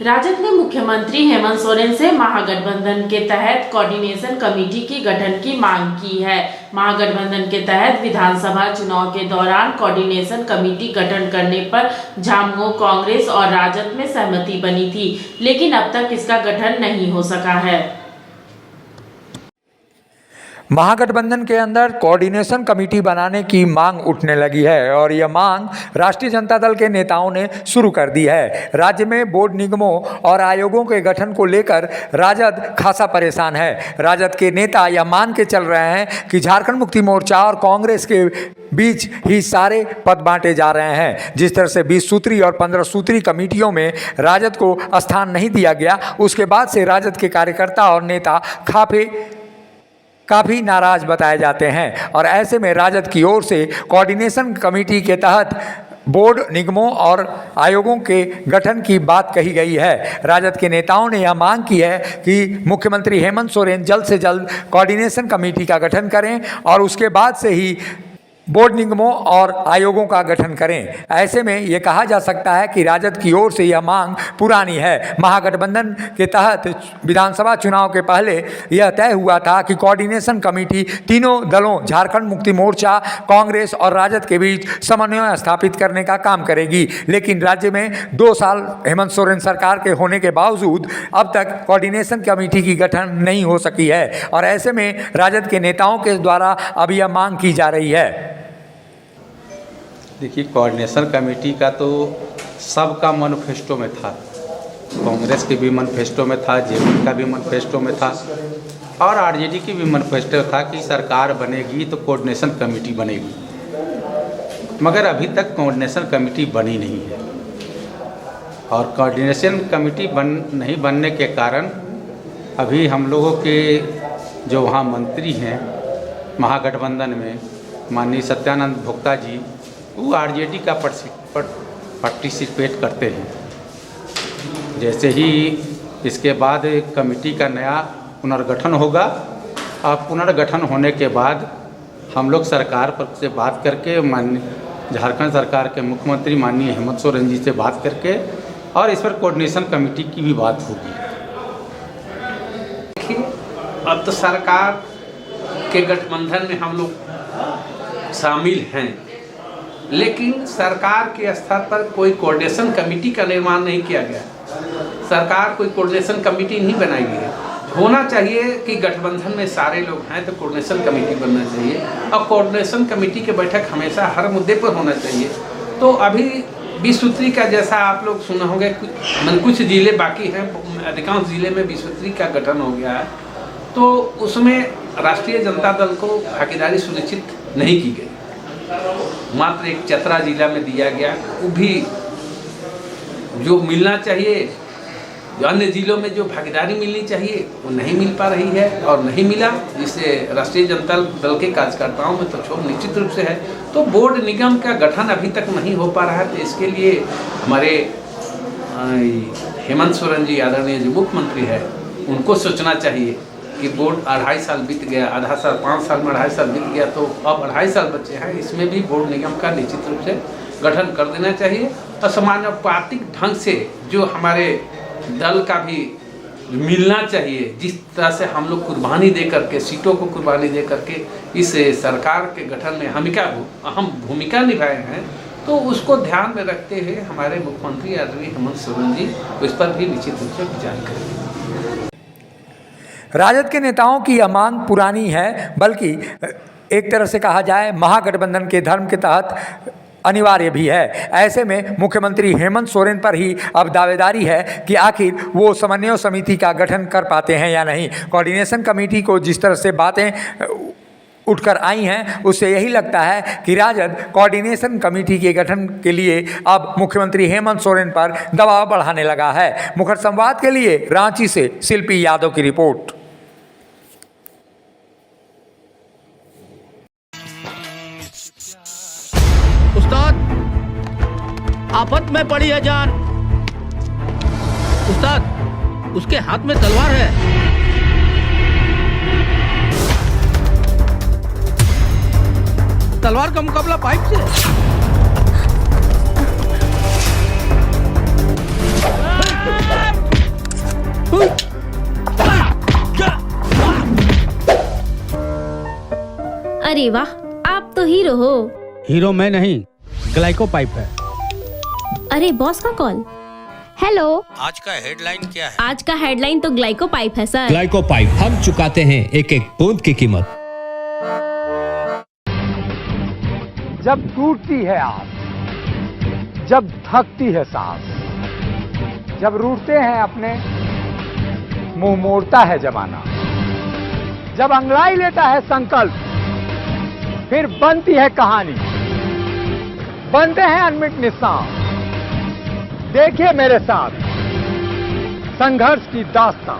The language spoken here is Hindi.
राजद ने मुख्यमंत्री हेमंत सोरेन से महागठबंधन के तहत कोऑर्डिनेशन कमेटी की गठन की मांग की है। महागठबंधन के तहत विधानसभा चुनाव के दौरान कोऑर्डिनेशन कमेटी गठन करने पर झामुमो कांग्रेस और राजद में सहमति बनी थी, लेकिन अब तक इसका गठन नहीं हो सका है। महागठबंधन के अंदर कोऑर्डिनेशन कमेटी बनाने की मांग उठने लगी है और यह मांग राष्ट्रीय जनता दल के नेताओं ने शुरू कर दी है। राज्य में बोर्ड निगमों और आयोगों के गठन को लेकर राजद खासा परेशान है। राजद के नेता यह मान के चल रहे हैं कि झारखंड मुक्ति मोर्चा और कांग्रेस के बीच ही सारे पद बांटे जा रहे हैं। जिस तरह से 20 सूत्री और 15 सूत्री कमेटियों में राजद को स्थान नहीं दिया गया, उसके बाद से राजद के कार्यकर्ता और नेता काफ़ी नाराज बताए जाते हैं और ऐसे में राजद की ओर से कोऑर्डिनेशन कमेटी के तहत बोर्ड निगमों और आयोगों के गठन की बात कही गई है। राजद के नेताओं ने यह मांग की है कि मुख्यमंत्री हेमंत सोरेन जल्द से जल्द कोऑर्डिनेशन कमेटी का गठन करें और उसके बाद से ही बोर्ड निगमों और आयोगों का गठन करें। ऐसे में ये कहा जा सकता है कि राजद की ओर से यह मांग पुरानी है। महागठबंधन के तहत विधानसभा चुनाव के पहले यह तय हुआ था कि कोऑर्डिनेशन कमेटी तीनों दलों झारखंड मुक्ति मोर्चा, कांग्रेस और राजद के बीच समन्वय स्थापित करने का काम करेगी, लेकिन राज्य में 2 साल हेमंत सोरेन सरकार के होने के बावजूद अब तक कोऑर्डिनेशन कमेटी की गठन नहीं हो सकी है और ऐसे में राजद के नेताओं के द्वारा अब यह मांग की जा रही है। देखिए, कोऑर्डिनेशन कमेटी का तो सबका मैनिफेस्टो में था, कांग्रेस के भी मैनिफेस्टो में था, जेडीयू का भी मैनिफेस्टो में था और आरजेडी की भी मैनिफेस्टो था कि सरकार बनेगी तो कोऑर्डिनेशन कमेटी बनेगी, मगर अभी तक कोऑर्डिनेशन कमेटी बनी नहीं है। और कोऑर्डिनेशन कमेटी नहीं बनने के कारण अभी हम लोगों के जो वहाँ मंत्री हैं महागठबंधन में, माननीय सत्यानंद भोक्ता जी, वो आरजेडी का पार्टिसिपेट करते हैं। जैसे ही इसके बाद कमेटी का नया पुनर्गठन होगा और पुनर्गठन होने के बाद हम लोग सरकार पर से बात करके माननीय झारखंड सरकार के मुख्यमंत्री माननीय हेमंत सोरेन जी से बात करके और इस पर कोऑर्डिनेशन कमेटी की भी बात होगी। देखिए, अब तो सरकार के गठबंधन में हम लोग शामिल हैं, लेकिन सरकार के स्तर पर कोई कोऑर्डिनेशन कमेटी का निर्माण नहीं किया गया। सरकार कोई कोऑर्डिनेशन कमेटी नहीं बनाई गई है। होना चाहिए कि गठबंधन में सारे लोग हैं तो कोऑर्डिनेशन कमेटी बनना चाहिए और कोऑर्डिनेशन कमेटी की बैठक हमेशा हर मुद्दे पर होना चाहिए। तो अभी 20 सूत्री का जैसा आप लोग सुना होंगे, कुछ जिले बाकी हैं, अधिकांश जिले में 20 सूत्री का गठन हो गया है, तो उसमें राष्ट्रीय जनता दल को भागीदारी सुनिश्चित नहीं की गई। मात्र एक चतरा जिला में दिया गया, वो भी जो मिलना चाहिए, जो अन्य जिलों में जो भागीदारी मिलनी चाहिए वो नहीं मिल पा रही है और नहीं मिला, जिससे राष्ट्रीय जनता दल के कार्यकर्ताओं में तो क्षोभ निश्चित रूप से है। तो बोर्ड निगम का गठन अभी तक नहीं हो पा रहा है, तो इसके लिए हमारे हेमंत सोरेन जी आदरणीय जो मुख्यमंत्री है उनको सोचना चाहिए कि बोर्ड 2.5 साल बीत गया, आधा साल 5 साल में 2.5 साल बीत गया, तो अब 2.5 साल बचे हैं, इसमें भी बोर्ड निगम का निश्चित रूप से गठन कर देना चाहिए और समानुपातिक ढंग से जो हमारे दल का भी मिलना चाहिए, जिस तरह से हम लोग कुर्बानी दे करके, सीटों को कुर्बानी दे करके इस सरकार के गठन में अहम भूमिका निभाए हैं, तो उसको ध्यान में रखते हुए हमारे मुख्यमंत्री आदरणीय हेमंत सोरेन जी इस पर भी निश्चित रूप से विचार करेंगे। राजद के नेताओं की यह मांग पुरानी है, बल्कि एक तरह से कहा जाए महागठबंधन के धर्म के तहत अनिवार्य भी है। ऐसे में मुख्यमंत्री हेमंत सोरेन पर ही अब दावेदारी है कि आखिर वो समन्वय समिति का गठन कर पाते हैं या नहीं। कोऑर्डिनेशन कमेटी को जिस तरह से बातें उठकर आई हैं, उससे यही लगता है कि राजद कोऑर्डिनेशन कमेटी के गठन के लिए अब मुख्यमंत्री हेमंत सोरेन पर दबाव बढ़ाने लगा है। मुखर संवाद के लिए रांची से शिल्पी यादव की रिपोर्ट। उस्ताद, आफत में पड़ी है जान। उस्ताद, उसके हाथ में तलवार है। तलवार का मुकाबला पाइप से। अरे वाह, आप तो हीरो हो। हीरो मैं नहीं, ग्लाइको पाइप है। अरे बॉस का कॉल। हेलो, आज का हेडलाइन क्या है? आज का हेडलाइन तो ग्लाइको पाइप है सर। ग्लाइको पाइप, हम चुकाते हैं एक एक बूंद की कीमत। जब टूटती है आस, जब थकती है सांस, जब रूठते हैं अपने, मुंह मोड़ता है जमाना, जब अंगड़ाई लेता है संकल्प, फिर बनती है कहानी, बनते हैं अनमिट निशान। देखिए मेरे साथ संघर्ष की दास्तां।